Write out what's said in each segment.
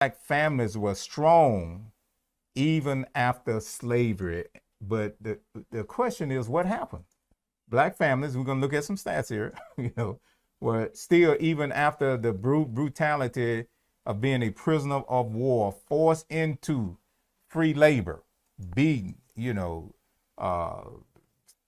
Black families were strong even after slavery. But the question is, what happened? Black families, we're going to look at some stats here, were still, even after the brutality of being a prisoner of war, forced into free labor, beaten, uh,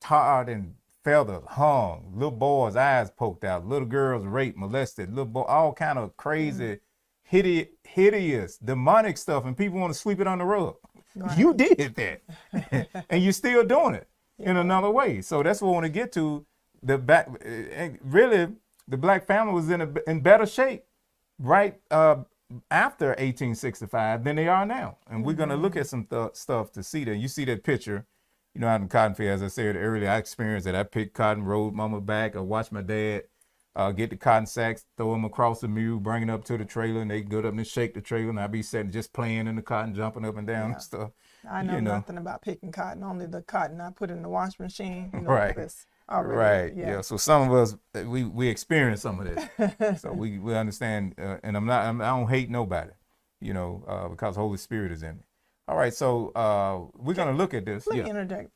tarred and feathered, hung, little boys' eyes poked out, little girls raped, molested, little boy, all kind of crazy, hideous, demonic stuff, and people want to sweep it on the rug. Right. You did that, and you're still doing it in another way. So that's what I want to get to. Really, the Black family was in better shape right after 1865 than they are now. And we're going to look at some stuff to see that. You see that picture, out in Cotton Fair, as I said earlier, I experienced it. I picked cotton, rode mama back. I watched my dad get the cotton sacks, throw them across the mule, bring it up to the trailer, and they go up and shake the trailer, and I'd be sitting just playing in the cotton, jumping up and down and stuff. I know nothing about picking cotton, only the cotton I put in the washing machine. Right. Right. Yeah. So some of us, we experience some of this. So we understand, and I don't hate nobody, because the Holy Spirit is in me. All right. So we're going to look at this. Let me interject.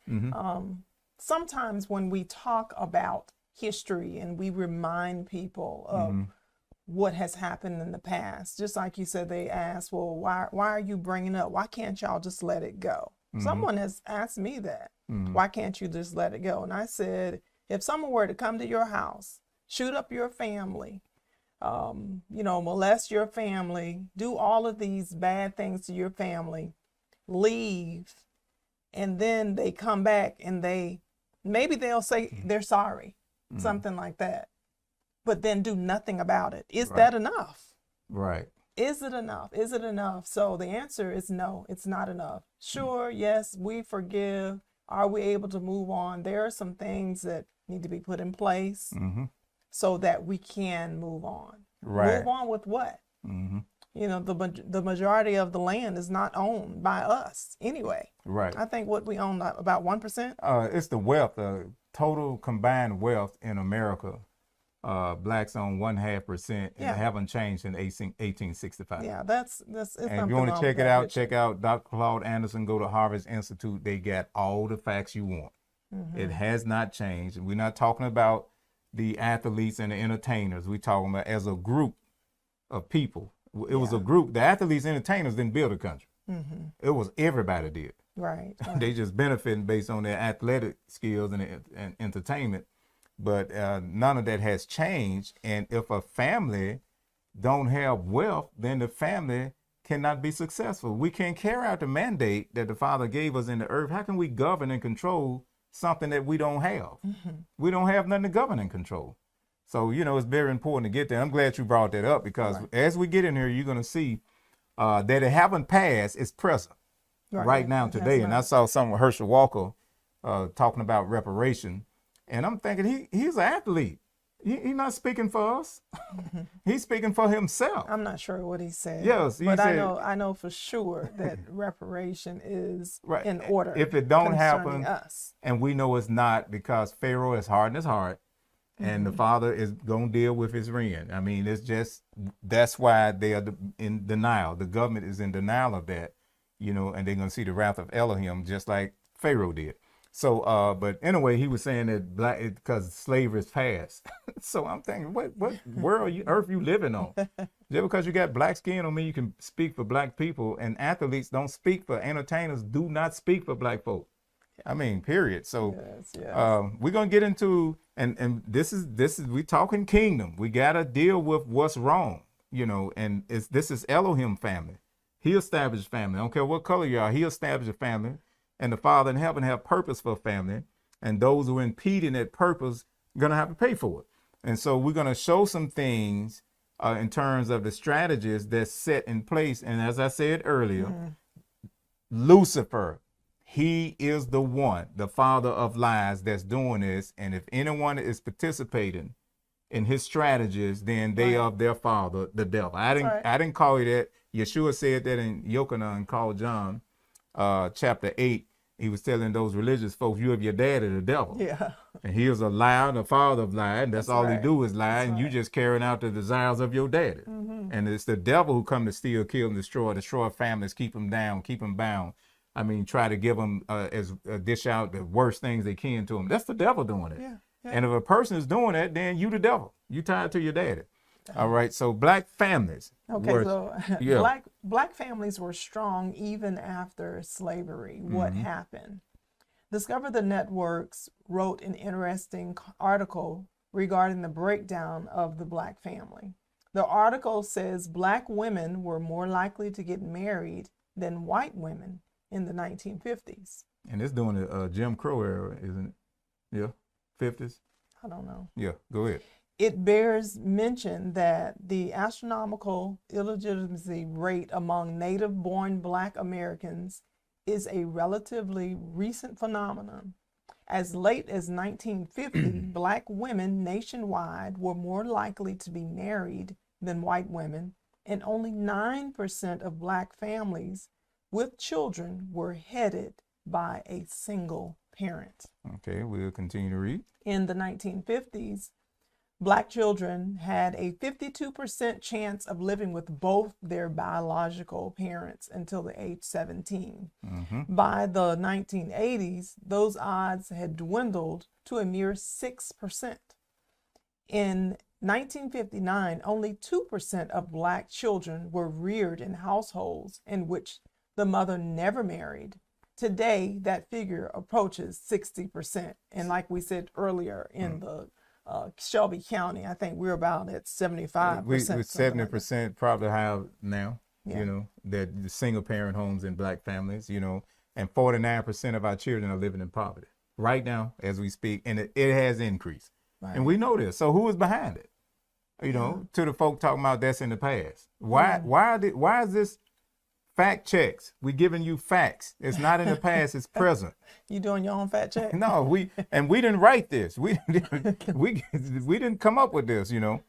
Sometimes when we talk about history and we remind people of what has happened in the past, just like you said, they asked, well, why are you bringing up? Why can't y'all just let it go? Someone has asked me that. Why can't you just let it go? And I said, if someone were to come to your house, shoot up your family, molest your family, do all of these bad things to your family, leave, and then they come back and maybe they'll say they're sorry, something like that, but then do nothing about it. Is that enough? Right. Is it enough? Is it enough? So the answer is no, it's not enough. Sure, yes, we forgive. Are we able to move on? There are some things that need to be put in place so that we can move on. Right. Move on with what? The majority of the land is not owned by us anyway. Right. I think what we own, about 1%. It's the wealth, total combined wealth in America. Blacks own 0.5%, and haven't changed in 1865. Yeah, that's. And if you want to check it out, check out Dr. Claude Anderson. Go to Harvard Institute. They got all the facts you want. It has not changed. We're not talking about the athletes and the entertainers. We're talking about as a group of people. It was a group. The athletes and entertainers didn't build a country. It was everybody did. Right. They just benefiting based on their athletic skills and entertainment. But none of that has changed. And if a family don't have wealth, then the family cannot be successful. We can't carry out the mandate that the Father gave us in the earth. How can we govern and control something that we don't have? We don't have nothing to govern and control. So, it's very important to get there. I'm glad you brought that up because as we get in here, you're going to see that it haven't passed, it's present right now today. And I saw some of Herschel Walker talking about reparation. And I'm thinking he's an athlete. He's not speaking for us. He's speaking for himself. I'm not sure what he said. Yes, but I know for sure that reparation is in order. If it don't happen, us. And we know it's not because Pharaoh has hardened his heart, and the Father is going to deal with his reign. I mean, that's why they are in denial. The government is in denial of that, and they're going to see the wrath of Elohim just like Pharaoh did. So, but anyway, he was saying that because slavery is past. So I'm thinking, what world earth you living on? Just because you got black skin don't mean you can speak for black people, and athletes don't speak for entertainers. Do not speak for black folk. I mean, period. So, we're gonna get into and this is we talking kingdom. We gotta deal with what's wrong, and this is Elohim family. He established family. I don't care what color you are. He established a family. And the Father in heaven have purpose for family, and those who are impeding that purpose are going to have to pay for it. And so we're going to show some things in terms of the strategies that's set in place. And as I said earlier, Lucifer, he is the one, the father of lies, that's doing this. And if anyone is participating in his strategies, then they are their father, the devil. I didn't call you that. Yeshua said that in Yochanan, called John chapter 8, he was telling those religious folks, you have your daddy, the devil. Yeah. And he is a liar, the father of lying. And that's all right. he do is lie, That's and you right. just carrying out the desires of your daddy. And it's the devil who come to steal, kill, and destroy families, keep them down, keep them bound. I mean, try to give them dish out the worst things they can to them. That's the devil doing it. Yeah. And if a person is doing that, then you the devil. You tied to your daddy. All right. So black families. Okay, were- so yeah. black families were strong even after slavery. What happened? Discover the Networks wrote an interesting article regarding the breakdown of the black family. The article says black women were more likely to get married than white women in the 1950s. And it's during the Jim Crow era, isn't it? Yeah. 50s. I don't know. Yeah. Go ahead. It bears mention that the astronomical illegitimacy rate among native-born black Americans is a relatively recent phenomenon. As late as 1950, black women nationwide were more likely to be married than white women, and only 9% of black families with children were headed by a single parent. Okay. We'll continue to read. In the 1950s, black children had a 52% chance of living with both their biological parents until the age 17. By the 1980s, those odds had dwindled to a mere 6%. In 1959, only 2% of black children were reared in households in which the mother never married. Today, that figure approaches 60%. And like we said earlier, in the Shelby County, I think we're about at 75%. With something like 70% probably have now, Yeah. you know, that the single parent homes in black families, you know, and 49% of our children are living in poverty right now as we speak. And it has increased. Right. And we know this. So who is behind it? You know, to the folk talking about that's in the past. Why is this fact checks? We giving you facts. It's not in the past, it's present. You doing your own fact check? No, we didn't write this. We didn't come up with this, you know.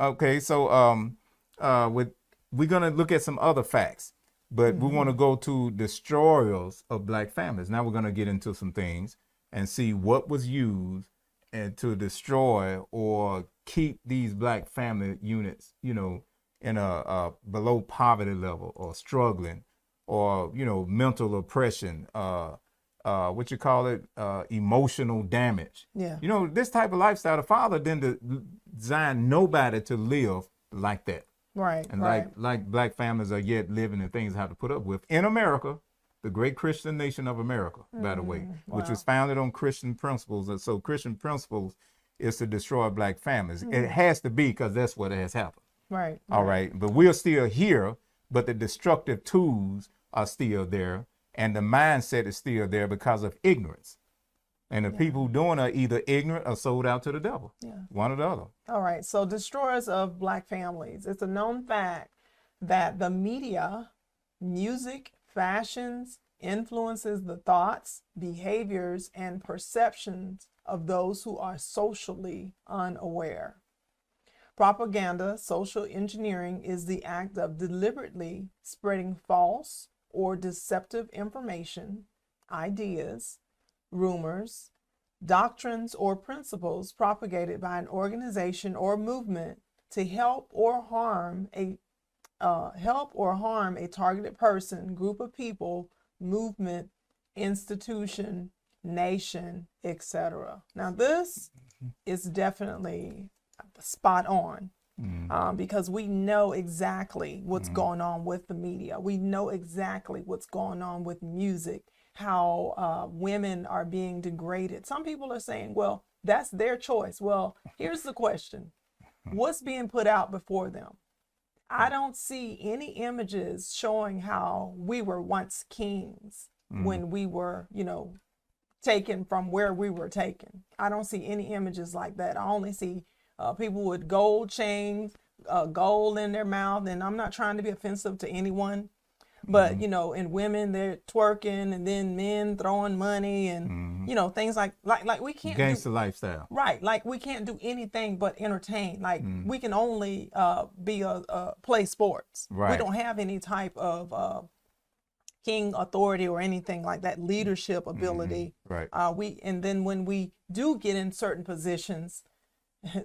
Okay, so we're gonna look at some other facts, but we want to go to destroyers of black families. Now we're gonna get into some things and see what was used and to destroy or keep these black family units, you know, in a below poverty level or struggling or, you know, mental oppression, what you call it, emotional damage. Yeah. You know, this type of lifestyle, the father didn't design nobody to live like that. Right. And right. like black families are yet living and things have to put up with in America, the great Christian nation of America, by the way, which was founded on Christian principles. And so Christian principles is to destroy black families. It has to be because that's what has happened. Right. All right. But we're still here, but the destructive tools are still there. And the mindset is still there because of ignorance. And the people who doing are either ignorant or sold out to the devil. Yeah. One or the other. All right. So destroyers of black families. It's a known fact that the media, music, fashions influences the thoughts, behaviors, and perceptions of those who are socially unaware. Propaganda, social engineering, is the act of deliberately spreading false or deceptive information, ideas, rumors, doctrines, or principles propagated by an organization or movement to help or harm a targeted person, group of people, movement, institution, nation, etc. Now, this is definitely spot on. Because we know exactly what's going on with the media. We know exactly what's going on with music, how women are being degraded. Some people are saying, well, that's their choice. Well, here's the question. What's being put out before them? I don't see any images showing how we were once kings when we were, you know, taken from where we were taken. I don't see any images like that. I only see people with gold chains, gold in their mouth, and I'm not trying to be offensive to anyone, but you know, and women, they're twerking, and then men throwing money, and you know, things like we can't Gangster lifestyle. Right, like we can't do anything but entertain. Like we can only play sports. Right. We don't have any type of king authority or anything like that, leadership ability. Right. And then when we do get in certain positions,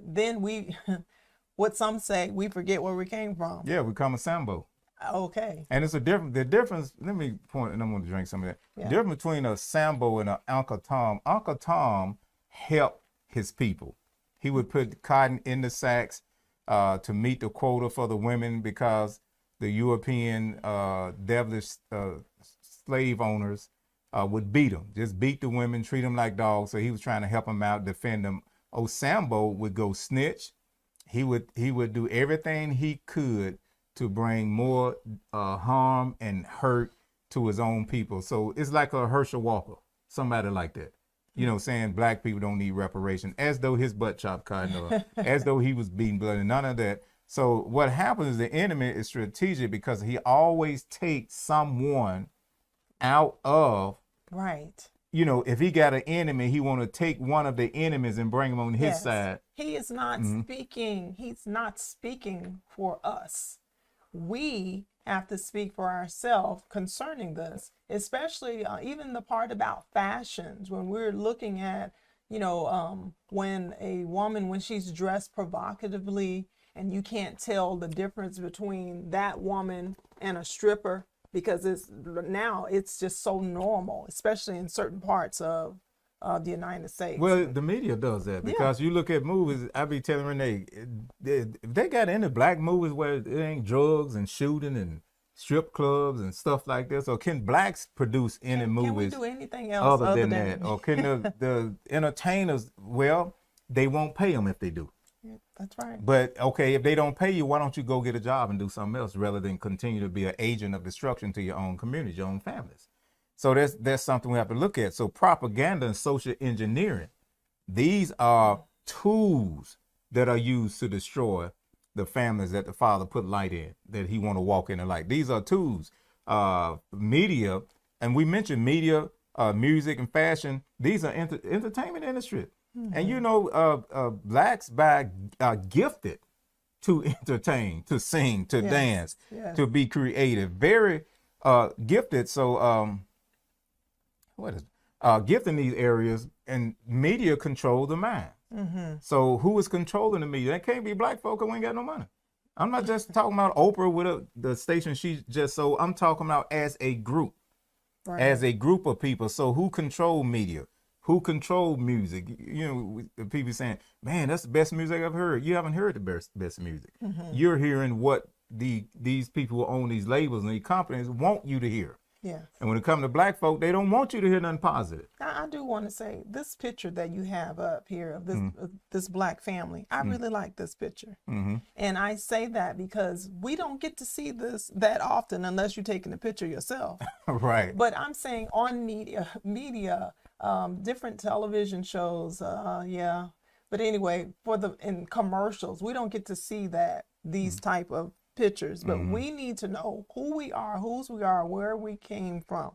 then we, what some say, we forget where we came from. Yeah, we come a Sambo. Okay. And it's the difference, let me point, and I'm going to drink some of that. Yeah. The difference between a Sambo and an Uncle Tom helped his people. He would put cotton in the sacks to meet the quota for the women because the European devilish slave owners would beat them, just beat the women, treat them like dogs. So he was trying to help them out, defend them. Sambo would go snitch. He would do everything he could to bring more harm and hurt to his own people. So it's like a Herschel Walker, somebody like that. You know, saying black people don't need reparation, as though his butt chopped cotton, or as though he was beating blood, and none of that. So what happens is the enemy is strategic because he always takes someone out of, Right. you know, if he got an enemy, he want to take one of the enemies and bring him on his Yes. side. He is not speaking. He's not speaking for us. We have to speak for ourselves concerning this, especially even the part about fashions. When we're looking at, you know, when a woman, when she's dressed provocatively, and you can't tell the difference between that woman and a stripper because it's just so normal, especially in certain parts of the United States. Well, the media does that because you look at movies. I be telling Renee, if they got any black movies where it ain't drugs and shooting and strip clubs and stuff like this, or can blacks produce any movies can we do anything else other than that? Or can the entertainers? Well, they won't pay them if they do. Yeah, that's right. But okay, if they don't pay you, why don't you go get a job and do something else rather than continue to be an agent of destruction to your own community, your own families? So that's something we have to look at. So propaganda and social engineering, these are tools that are used to destroy the families that the Father put light in, that he want to walk in the light. These are tools. Media, and we mentioned media, music and fashion. These are entertainment industry. And you know, blacks are gifted to entertain, to sing, to dance, to be creative, very gifted. So gifted in these areas, and media control the mind. So who is controlling the media? That can't be black folk who ain't got no money. I'm not just talking about Oprah with the station she just sold. I'm talking about as a group, as a group of people. So who control media? Who control music? You know, people saying, man, that's the best music I've heard. You haven't heard the best music. You're hearing what these people who own these labels and these companies want you to hear. Yes. And when it comes to black folk, they don't want you to hear nothing positive. I do want to say this picture that you have up here of this this black family. I really like this picture, and I say that because we don't get to see this that often unless you're taking the picture yourself. Right. But I'm saying on media, different television shows, But anyway, in commercials, we don't get to see these type of pictures, but we need to know who we are, whose we are, where we came from.